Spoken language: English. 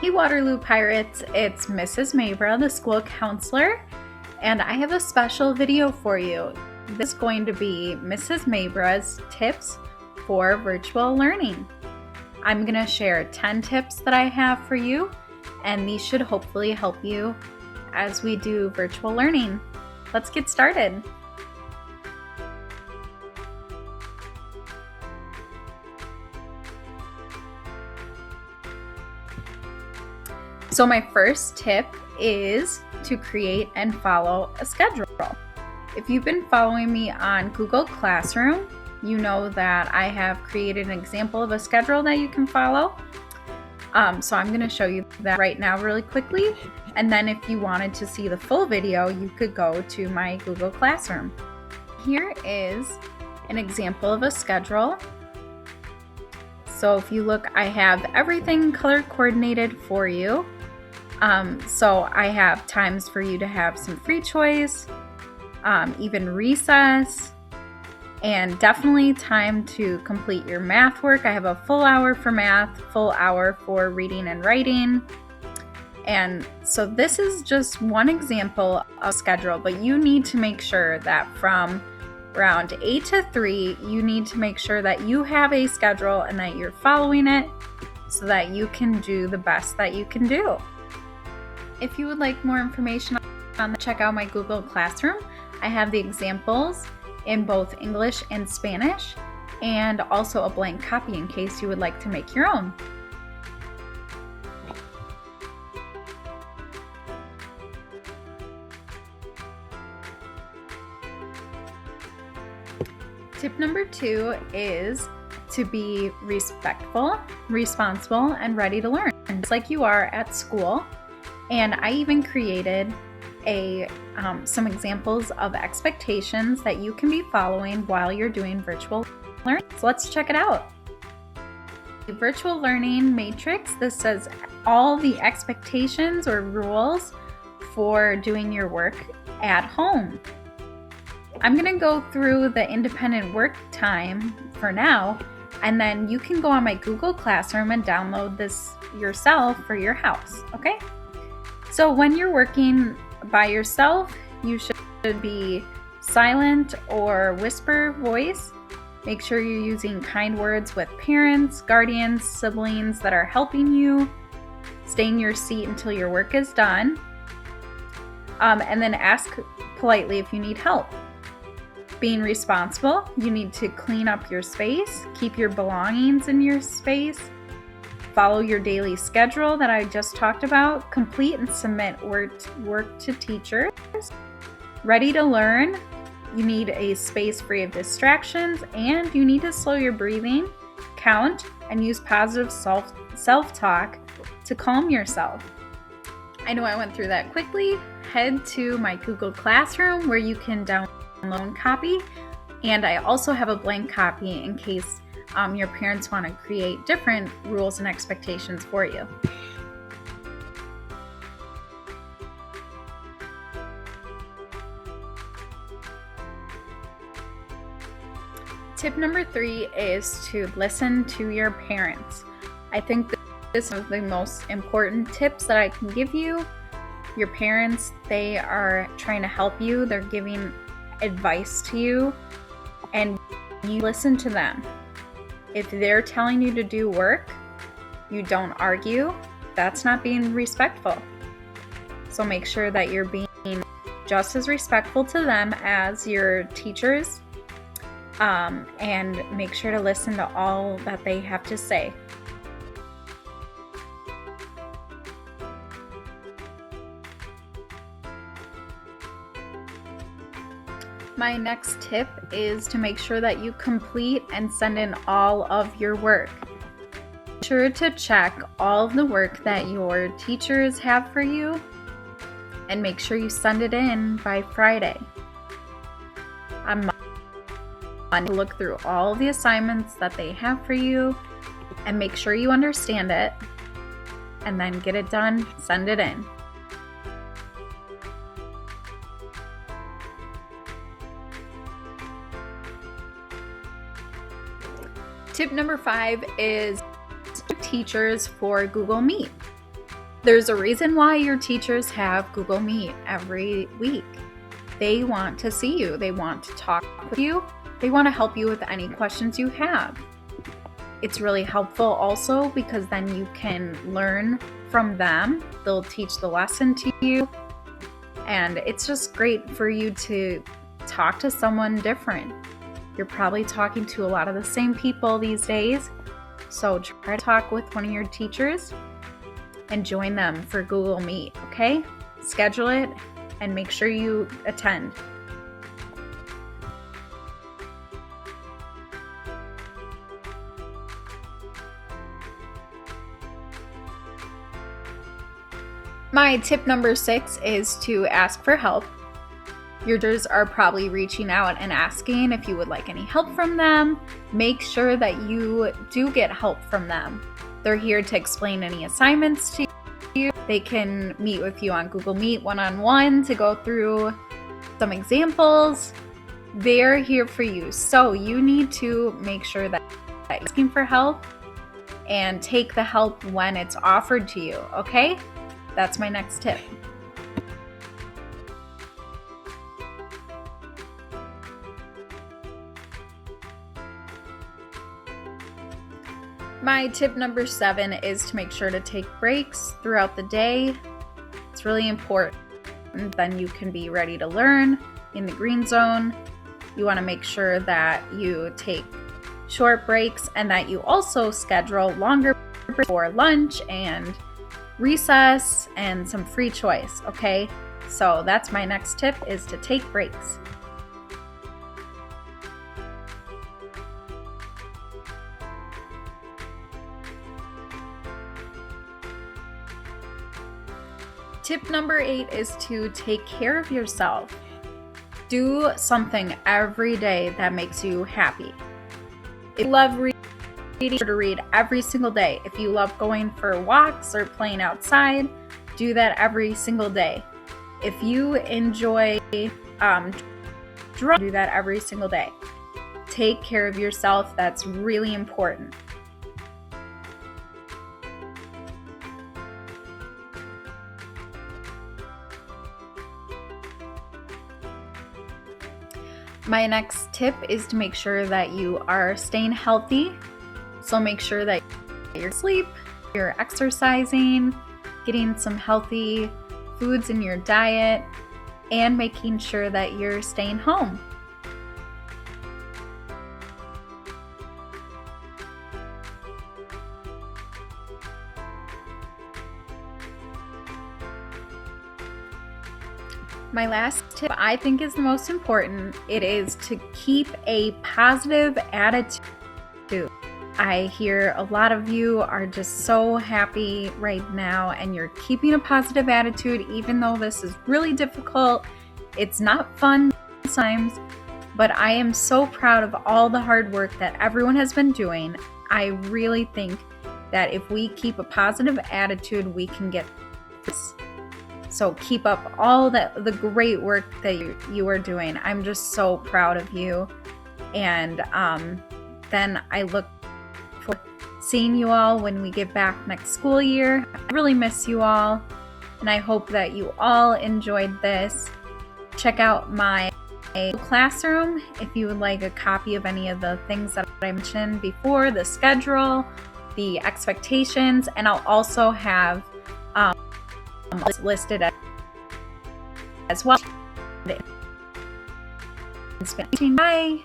Hey Waterloo Pirates, it's Mrs. Mabra, the school counselor, and I have a special video for you. This is going to be Mrs. Mabra's tips for virtual learning. I'm going to share 10 tips that I have for you, and these should hopefully help you as we do virtual learning. Let's get started. So my first tip is to create and follow a schedule. If you've been following me on Google Classroom, you know that I have created an example of a schedule that you can follow. So I'm going to show you that right now really quickly. And then if you wanted to see the full video, you could go to my Google Classroom. Here is an example of a schedule. So if you look, I have everything color coordinated for you. So I have times for you to have some free choice, even recess, and definitely time to complete your math work. I have a full hour for math, full hour for reading and writing. And so this is just one example of schedule, but you need to make sure that from around 8 to 3, you need to make sure that you have a schedule and that you're following it so that you can do the best that you can do. If you would like more information on that, check out my Google Classroom. I have the examples in both English and Spanish, and also a blank copy in case you would like to make your own. Tip number 2 is to be respectful, responsible, and ready to learn, just like you are at school. And I even created some examples of expectations that you can be following while you're doing virtual learning. So let's check it out. The virtual learning matrix, this says all the expectations or rules for doing your work at home. I'm going to go through the independent work time for now, and then you can go on my Google Classroom and download this yourself for your house, okay? So when you're working by yourself, you should be silent or whisper voice. Make sure you're using kind words with parents, guardians, siblings that are helping you. Stay in your seat until your work is done. And then ask politely if you need help. Being responsible, you need to clean up your space, keep your belongings in your space. Follow your daily schedule that I just talked about. Complete and submit work to teachers. Ready to learn. You need a space free of distractions, and you need to slow your breathing, count, and use positive self-talk to calm yourself. I know I went through that quickly. Head to my Google Classroom where you can download a copy, and I also have a blank copy in case your parents want to create different rules and expectations for you. Tip number 3 is to listen to your parents. I think this is one of the most important tips that I can give you. Your parents, they are trying to help you. They're giving advice to you, and you listen to them. If they're telling you to do work, you don't argue. That's not being respectful. So make sure that you're being just as respectful to them as your teachers, and make sure to listen to all that they have to say. My next tip is to make sure that you complete and send in all of your work. Be sure to check all of the work that your teachers have for you, and make sure you send it in by Friday. I'm going to look through all of the assignments that they have for you and make sure you understand it, and then get it done, send it in. Tip number 5 is teachers for Google Meet. There's a reason why your teachers have Google Meet every week. They want to see you. They want to talk with you. They want to help you with any questions you have. It's really helpful also because then you can learn from them. They'll teach the lesson to you. And it's just great for you to talk to someone different. You're probably talking to a lot of the same people these days. So try to talk with one of your teachers and join them for Google Meet, okay? Schedule it and make sure you attend. My tip number 6 is to ask for help. Your teachers are probably reaching out and asking if you would like any help from them. Make sure that you do get help from them. They're here to explain any assignments to you. They can meet with you on Google Meet one-on-one to go through some examples. They're here for you. So you need to make sure that you're asking for help and take the help when it's offered to you, okay? That's my next tip. My tip number 7 is to make sure to take breaks throughout the day. It's really important. Then you can be ready to learn in the green zone. You want to make sure that you take short breaks and that you also schedule longer breaks for lunch and recess and some free choice, okay? So that's my next tip, is to take breaks. Tip number 8 is to take care of yourself. Do something every day that makes you happy. If you love reading, to read every single day. If you love going for walks or playing outside, do that every single day. If you enjoy do that every single day. Take care of yourself. That's really important. My next tip is to make sure that you are staying healthy. So make sure that you're asleep, you're exercising, getting some healthy foods in your diet, and making sure that you're staying home. My last tip, I think, is the most important. It is to keep a positive attitude. I hear a lot of you are just so happy right now and you're keeping a positive attitude even though this is really difficult. It's not fun sometimes, but I am so proud of all the hard work that everyone has been doing. I really think that if we keep a positive attitude, we can get this. So keep up all the great work that you are doing. I'm just so proud of you. And then I look forward to seeing you all when we get back next school year. I really miss you all. And I hope that you all enjoyed this. Check out my classroom if you would like a copy of any of the things that I mentioned before, the schedule, the expectations, and I'll also have listed as well. Bye.